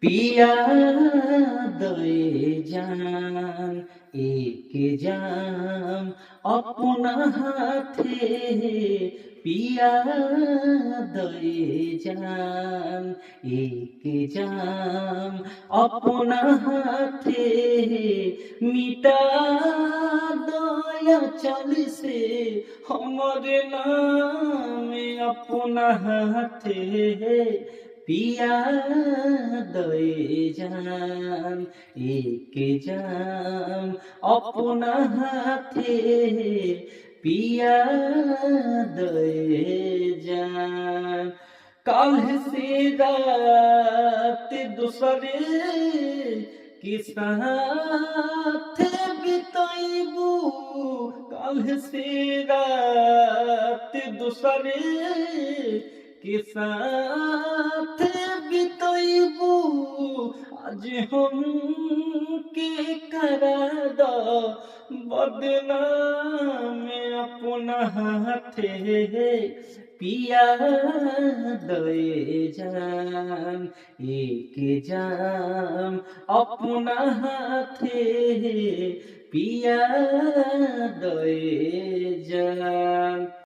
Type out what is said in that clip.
पिया दए जान एक जाम अपना हाथे पिया दए जान एक जाम अपना हाथे मिटा दया चल से हमारे नाम अपना हाथे पिया दए जान एक जाम अपना हाथे पिया दए जान कल से रात दूसरे के साथ बिताइबू कल से रात दूसरे के साथ बिताइबू आज हम के करा दा बदनाम अपना हाथे पिया दए जान एक जाम अपना हाथे पिया दए जान।